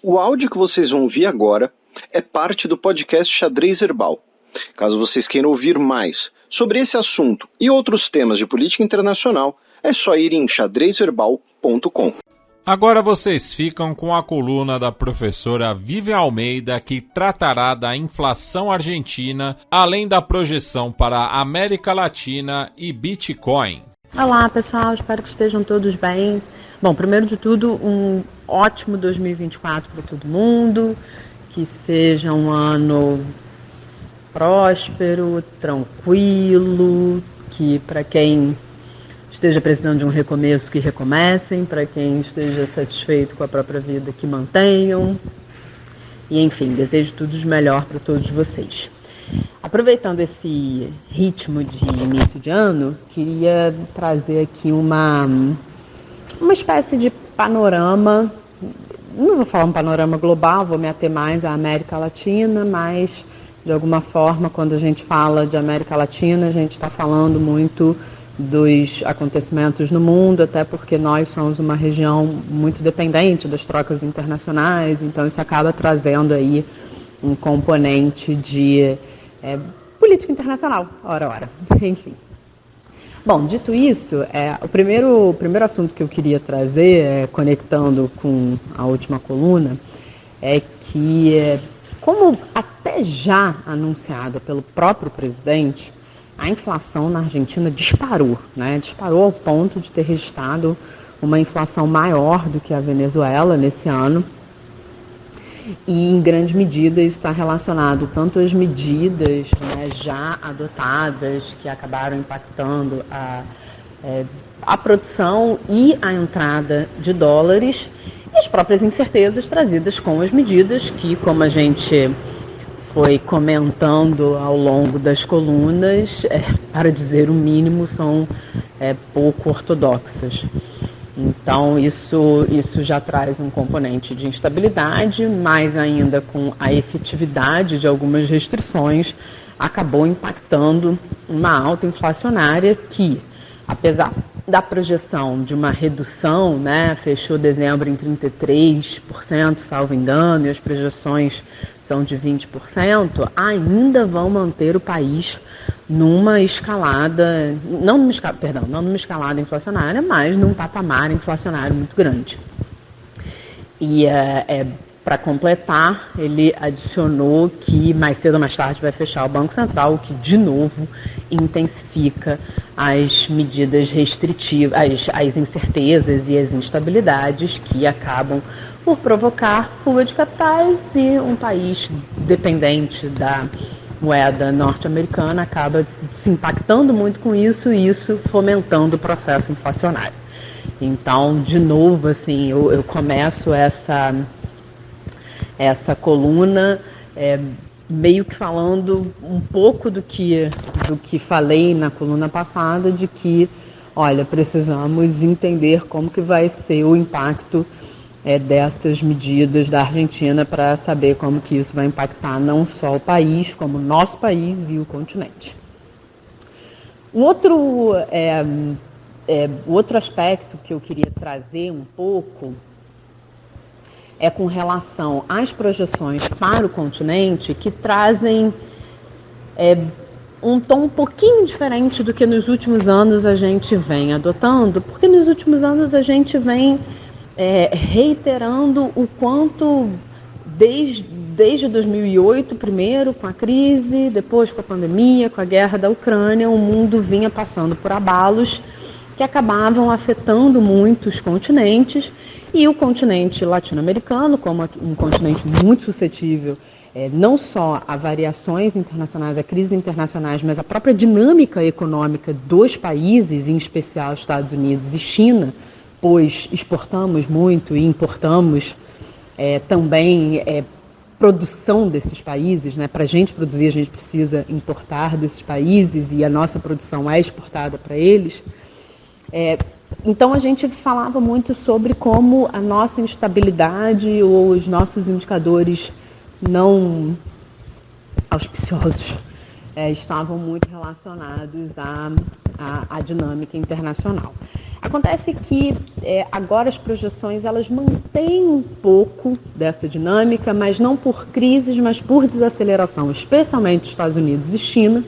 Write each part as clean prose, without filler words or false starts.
O áudio que vocês vão ouvir agora é parte do podcast Xadrez Herbal. Caso vocês queiram ouvir mais sobre esse assunto e outros temas de política internacional, é só ir em xadrezherbal.com. Agora vocês ficam com a coluna da professora Vivian Almeida, que tratará da inflação argentina, além da projeção para a América Latina e Bitcoin. Olá pessoal, espero que estejam todos bem. Bom, primeiro de tudo, um ótimo 2024 para todo mundo, que seja um ano próspero, tranquilo, que para quem esteja precisando de um recomeço, que recomecem, para quem esteja satisfeito com a própria vida, que mantenham. E enfim, desejo tudo de melhor para todos vocês. Aproveitando esse ritmo de início de ano, queria trazer aqui uma espécie de panorama. Não vou falar um panorama global, vou me ater mais à América Latina, mas de alguma forma, quando a gente fala de América Latina, a gente está falando muito dos acontecimentos no mundo, até porque nós somos uma região muito dependente das trocas internacionais, então isso acaba trazendo aí um componente de política internacional, ora. Enfim. Bom, dito isso, o primeiro assunto que eu queria trazer, conectando com a última coluna, é que, como até já anunciada pelo próprio presidente, a inflação na Argentina disparou, né? Disparou ao ponto de ter registrado uma inflação maior do que a Venezuela nesse ano. E, em grande medida, isso está relacionado tanto às medidas, né, já adotadas, que acabaram impactando a produção e a entrada de dólares, e as próprias incertezas trazidas com as medidas que, como a gente foi comentando ao longo das colunas, para dizer o mínimo, são pouco ortodoxas. Então, isso já traz um componente de instabilidade, mais ainda com a efetividade de algumas restrições, acabou impactando uma alta inflacionária que, apesar da projeção de uma redução, né, fechou dezembro em 33%, salvo engano, e as projeções são de 20%, ainda vão manter o país numa escalada, não numa escalada inflacionária, mas num patamar inflacionário muito grande. E para completar, ele adicionou que mais cedo ou mais tarde vai fechar o Banco Central, o que de novo intensifica as medidas restritivas, as incertezas e as instabilidades que acabam por provocar fuga de capitais, e um país dependente da moeda norte-americana acaba se impactando muito com isso, e isso fomentando o processo inflacionário. Então, de novo, assim, eu começo essa coluna meio que falando um pouco do que falei na coluna passada, de que, olha, precisamos entender como que vai ser o impacto dessas medidas da Argentina, para saber como que isso vai impactar não só o país, como o nosso país e o continente. Um outro aspecto que eu queria trazer um pouco é com relação às projeções para o continente, que trazem um tom um pouquinho diferente do que nos últimos anos a gente vem adotando, porque nos últimos anos a gente vem reiterando o quanto, desde 2008, primeiro com a crise, depois com a pandemia, com a guerra da Ucrânia, o mundo vinha passando por abalos que acabavam afetando muito os continentes, e o continente latino-americano, como um continente muito suscetível não só a variações internacionais, a crises internacionais, mas a própria dinâmica econômica dos países, em especial Estados Unidos e China, pois exportamos muito e importamos também produção desses países, né? Para a gente produzir, a gente precisa importar desses países, e a nossa produção é exportada para eles. Então a gente falava muito sobre como a nossa instabilidade ou os nossos indicadores não auspiciosos estavam muito relacionados à dinâmica internacional. Acontece que agora as projeções elas mantêm um pouco dessa dinâmica, mas não por crises, mas por desaceleração, especialmente Estados Unidos e China,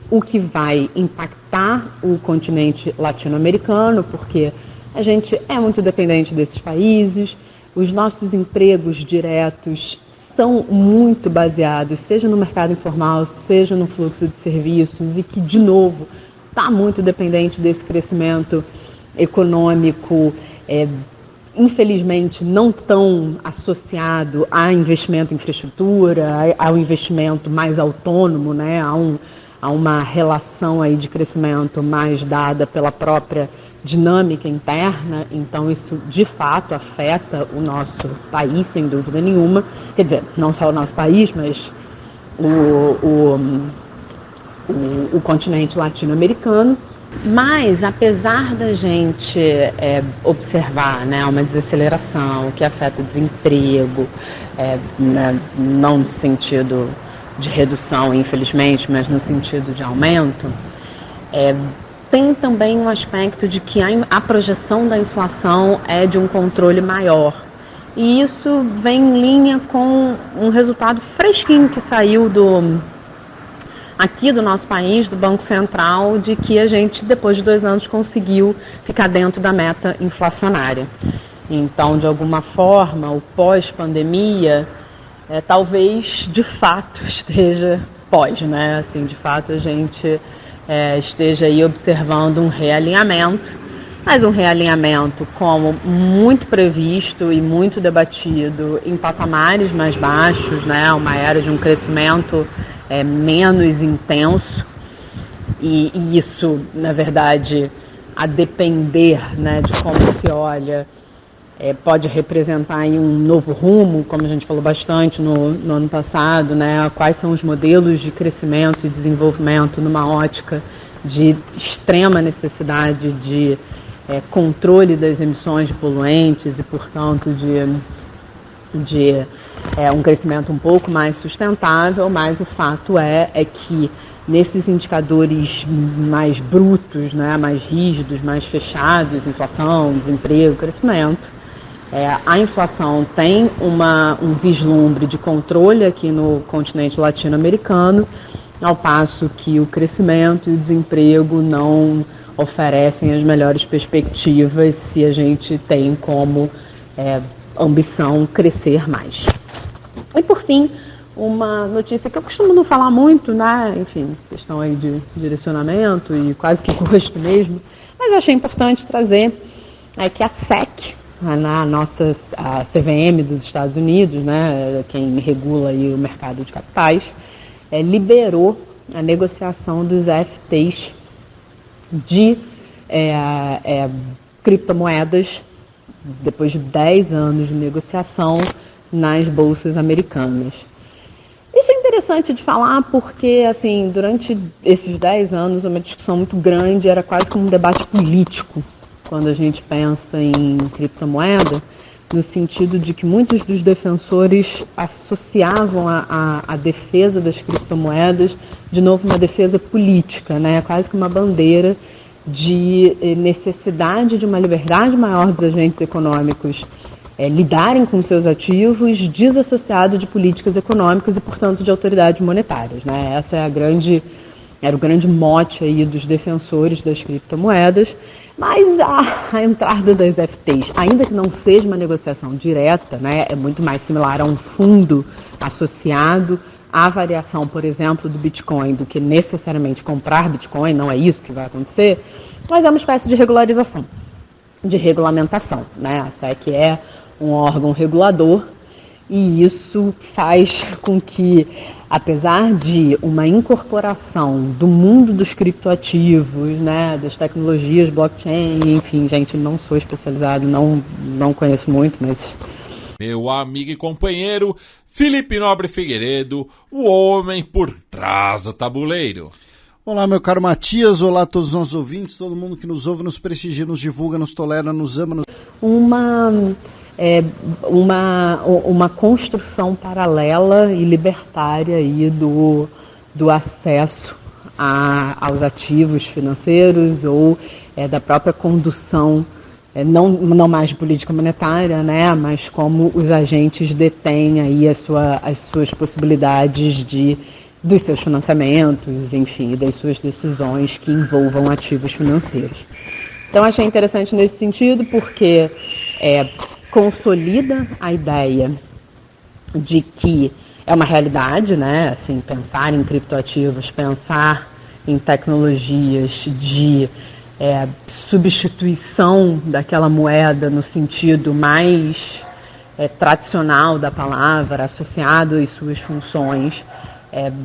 o que vai impactar o continente latino-americano, porque a gente é muito dependente desses países, os nossos empregos diretos são muito baseados, seja no mercado informal, seja no fluxo de serviços, e que, de novo, está muito dependente desse crescimento econômico, infelizmente não tão associado a investimento em infraestrutura, ao investimento mais autônomo, né, a uma relação aí de crescimento mais dada pela própria dinâmica interna. Então isso de fato afeta o nosso país, sem dúvida nenhuma, quer dizer, não só o nosso país, mas o continente latino-americano. Mas, apesar da gente observar, né, uma desaceleração que afeta o desemprego, né, não no sentido de redução, infelizmente, mas no sentido de aumento, tem também um aspecto de que a projeção da inflação é de um controle maior. E isso vem em linha com um resultado fresquinho que saiu aqui do nosso país, do Banco Central, de que a gente, depois de 2 anos, conseguiu ficar dentro da meta inflacionária. Então, de alguma forma, o pós-pandemia, talvez, de fato, esteja né? Assim, de fato, a gente esteja aí observando um realinhamento, mas um realinhamento como muito previsto e muito debatido em patamares mais baixos, né? Uma era de um crescimento menos intenso, e isso, na verdade, a depender, né, de como se olha, pode representar aí um novo rumo, como a gente falou bastante no ano passado, né? Quais são os modelos de crescimento e desenvolvimento numa ótica de extrema necessidade de controle das emissões de poluentes e, portanto, de um crescimento um pouco mais sustentável, mas o fato é que nesses indicadores mais brutos, né, mais rígidos, mais fechados, inflação, desemprego, crescimento, a inflação tem um vislumbre de controle aqui no continente latino-americano, ao passo que o crescimento e o desemprego não oferecem as melhores perspectivas se a gente tem como ambição crescer mais. E por fim, uma notícia que eu costumo não falar muito, né? Enfim, questão aí de direcionamento e quase que gosto mesmo, mas eu achei importante trazer que a SEC, a CVM dos Estados Unidos, né, quem regula aí o mercado de capitais, liberou a negociação dos FTs de criptomoedas depois de 10 anos de negociação nas bolsas americanas. Isso é interessante de falar porque, assim, durante esses 10 anos, uma discussão muito grande, era quase como um debate político, quando a gente pensa em criptomoeda, no sentido de que muitos dos defensores associavam a defesa das criptomoedas, de novo, uma defesa política, né? Quase que uma bandeira de necessidade de uma liberdade maior dos agentes econômicos lidarem com seus ativos, desassociado de políticas econômicas e, portanto, de autoridades monetárias, né? Essa era o grande mote aí dos defensores das criptomoedas, mas a entrada das FTs, ainda que não seja uma negociação direta, né, é muito mais similar a um fundo associado à variação, por exemplo, do Bitcoin, do que necessariamente comprar Bitcoin, não é isso que vai acontecer, mas é uma espécie de regularização, de regulamentação, né? A SEC é um órgão regulador e isso faz com que, apesar de uma incorporação do mundo dos criptoativos, né, das tecnologias blockchain, enfim, gente, não sou especializado, não conheço muito, mas... Meu amigo e companheiro Felipe Nobre Figueiredo, o homem por trás do tabuleiro. Olá, meu caro Matias, olá a todos os nossos ouvintes, todo mundo que nos ouve, nos prestigia, nos divulga, nos tolera, nos ama. Uma construção paralela e libertária aí do acesso aos ativos financeiros ou da própria condução, não mais de política monetária, né, mas como os agentes detêm aí as suas possibilidades dos seus financiamentos, enfim, das suas decisões que envolvam ativos financeiros. Então, achei interessante nesse sentido porque consolida a ideia de que é uma realidade, né? Assim, pensar em criptoativos, pensar em tecnologias de substituição daquela moeda no sentido mais tradicional da palavra, associado às suas funções,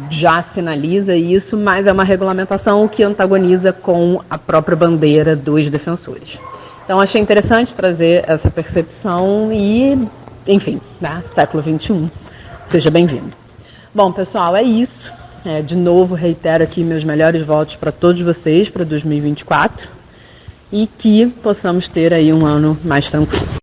já sinaliza isso, mas é uma regulamentação que antagoniza com a própria bandeira dos defensores. Então, achei interessante trazer essa percepção e, enfim, né, século XXI. Seja bem-vindo. Bom, pessoal, é isso. De novo, reitero aqui meus melhores votos para todos vocês para 2024 e que possamos ter aí um ano mais tranquilo.